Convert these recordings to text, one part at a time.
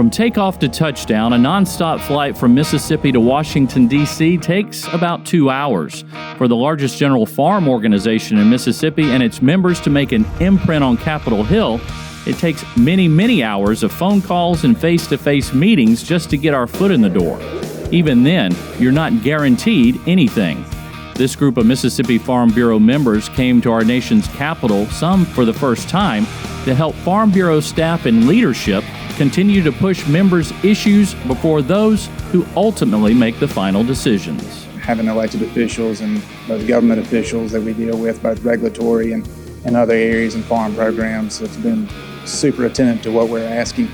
From takeoff to touchdown, a nonstop flight from Mississippi to Washington, D.C. takes about 2 hours. For the largest general farm organization in Mississippi and its members to make an imprint on Capitol Hill, it takes many hours of phone calls and face-to-face meetings just to get our foot in the door. Even then, you're not guaranteed anything. This group of Mississippi Farm Bureau members came to our nation's capital, some for the first time, to help Farm Bureau staff and leadership continue to push members' issues before those who ultimately make the final decisions. Having elected officials and those government officials that we deal with, both regulatory and other areas and farm programs, it's been super attentive to what we're asking,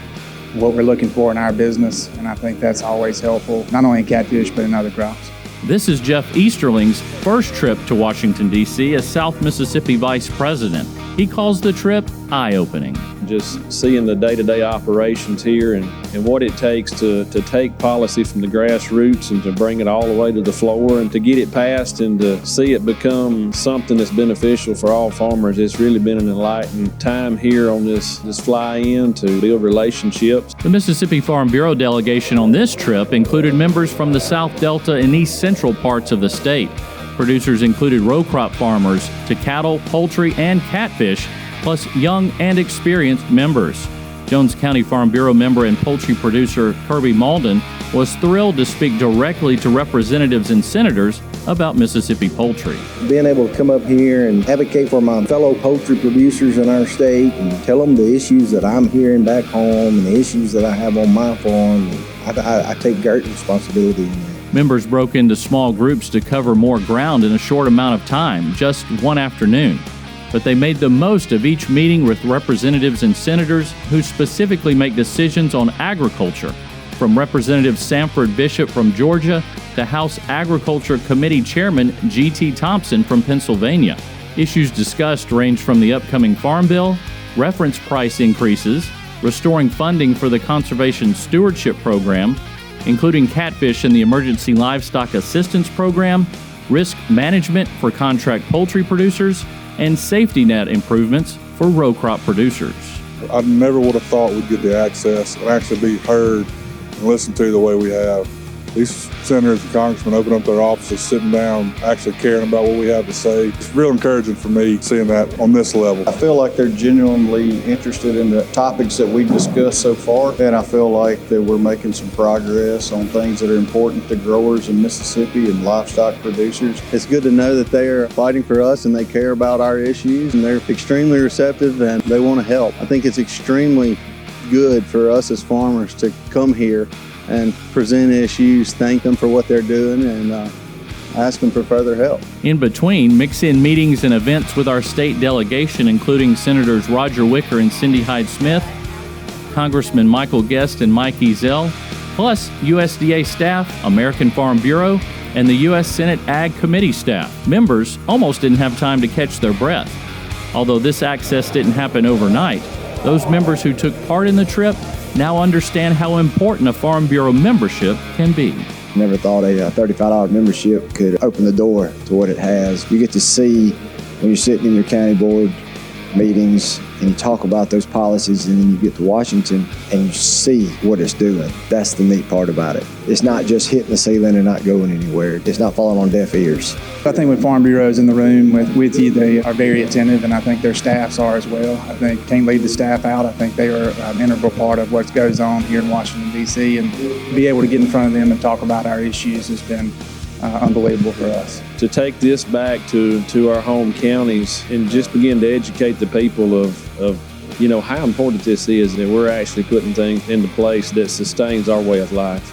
what we're looking for in our business, and I think that's always helpful, not only in catfish, but in other crops. This is Jeff Easterling's first trip to Washington, D.C. as South Mississippi Vice President. He calls the trip eye-opening. Just seeing the day-to-day operations here and what it takes to take policy from the grassroots and to bring it all the way to the floor and to get it passed and to see it become something that's beneficial for all farmers. It's really been an enlightening time here on this fly-in to build relationships. The Mississippi Farm Bureau delegation on this trip included members from the South Delta and East Central parts of the state. Producers included row crop farmers to cattle, poultry, and catfish, plus young and experienced members. Jones County Farm Bureau member and poultry producer Kirby Malden was thrilled to speak directly to representatives and senators about Mississippi poultry. Being able to come up here and advocate for my fellow poultry producers in our state and tell them the issues that I'm hearing back home and the issues that I have on my farm, I take great responsibility in that. Members broke into small groups to cover more ground in a short amount of time, just one afternoon. But they made the most of each meeting with representatives and senators who specifically make decisions on agriculture, from Representative Sanford Bishop from Georgia to House Agriculture Committee Chairman G.T. Thompson from Pennsylvania. Issues discussed range from the upcoming Farm Bill, reference price increases, restoring funding for the Conservation Stewardship Program, including catfish in the Emergency Livestock Assistance Program, risk management for contract poultry producers, and safety net improvements for row crop producers. I never would have thought we'd get the access and actually be heard and listened to the way we have. These senators and congressmen open up their offices, sitting down, actually caring about what we have to say. It's real encouraging for me seeing that on this level. I feel like they're genuinely interested in the topics that we've discussed so far, and I feel like that we're making some progress on things that are important to growers in Mississippi and livestock producers. It's good to know that they are fighting for us and they care about our issues, and they're extremely receptive and they want to help. I think it's extremely good for us as farmers to come here and present issues, thank them for what they're doing, and ask them for further help. In between, mix in meetings and events with our state delegation, including Senators Roger Wicker and Cindy Hyde-Smith, Congressman Michael Guest and Mike Ezell, plus USDA staff, American Farm Bureau, and the U.S. Senate Ag Committee staff. Members almost didn't have time to catch their breath. Although this access didn't happen overnight, those members who took part in the trip now understand how important a Farm Bureau membership can be. Never thought a $35 membership could open the door to what it has. You get to see when you're sitting in your county board meetings and you talk about those policies, and then you get to Washington and you see what it's doing. That's the neat part about it. It's not just hitting the ceiling and not going anywhere. It's not falling on deaf ears. I think when Farm Bureau's in the room with you, they are very attentive, and I think their staffs are as well. I think can't leave the staff out. I think they are an integral part of what goes on here in Washington, D.C., and be able to get in front of them and talk about our issues has been unbelievable for us. To take this back to our home counties and just begin to educate the people of how important this is, that we're actually putting things into place that sustains our way of life.